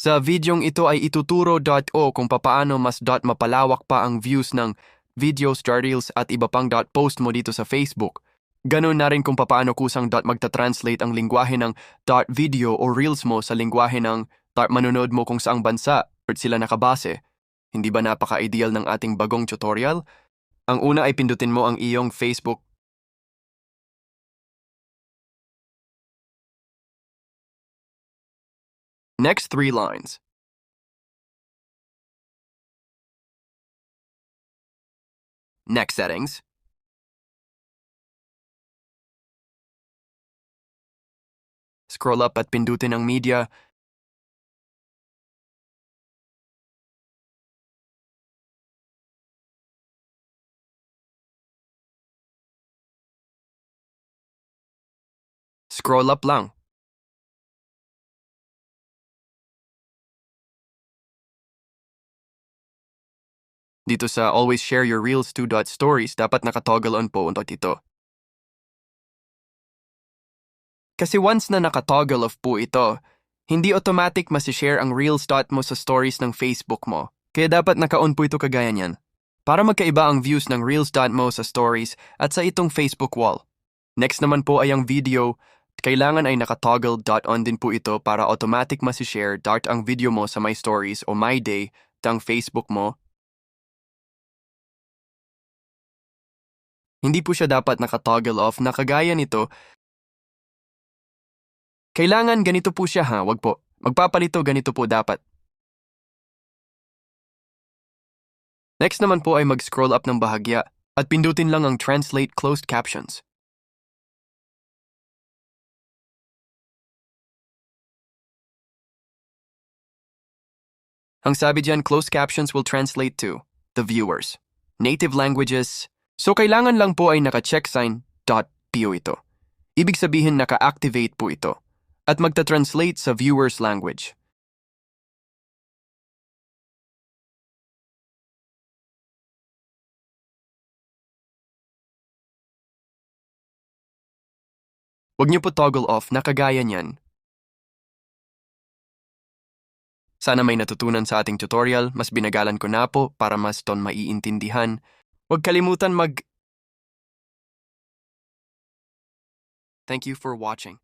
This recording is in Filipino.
Sa videong ito ay ituturo.o kung papaano mas mapalawak pa ang views ng videos, reels at iba pang post mo dito sa Facebook. Ganun na rin kung papaano kusang magta-translate ang lingwahe ng video o reels mo sa lingwahe ng manonood mo kung saang bansa or sila nakabase. Hindi ba napaka-ideal ng ating bagong tutorial? Ang una ay pindutin mo ang iyong Facebook. Next 3 lines. Next settings. Scroll up at pindutin ang media. Scroll up lang. Dito sa Always Share Your Reels to Stories, dapat nakatoggle on po ito. Kasi once na nakatoggle off po ito, hindi automatic masishare ang Reels mo sa stories ng Facebook mo. Kaya dapat naka-on po ito kagaya niyan. Para magkaiba ang views ng Reels mo sa stories at sa itong Facebook wall. Next naman po ay ang video. Kailangan ay nakatoggle on din po ito para automatic masishare ang video mo sa My Stories o My Day ng Facebook mo. Hindi po siya dapat nakatoggle off na kagaya nito. Kailangan ganito po siya ha, wag po. Magpapalito ganito po dapat. Next naman po ay mag-scroll up ng bahagya at pindutin lang ang Translate Closed Captions. Ang sabi diyan, closed captions will translate to the viewers. Native languages. So kailangan lang po ay naka-check sign .po ito. Ibig sabihin naka-activate po ito at magta-translate sa viewer's language. Huwag niyo po toggle off na kagaya niyan. Sana may natutunan sa ating tutorial, mas binagalan ko na po para mas maiintindihan. Huwag kalimutan Thank you for watching.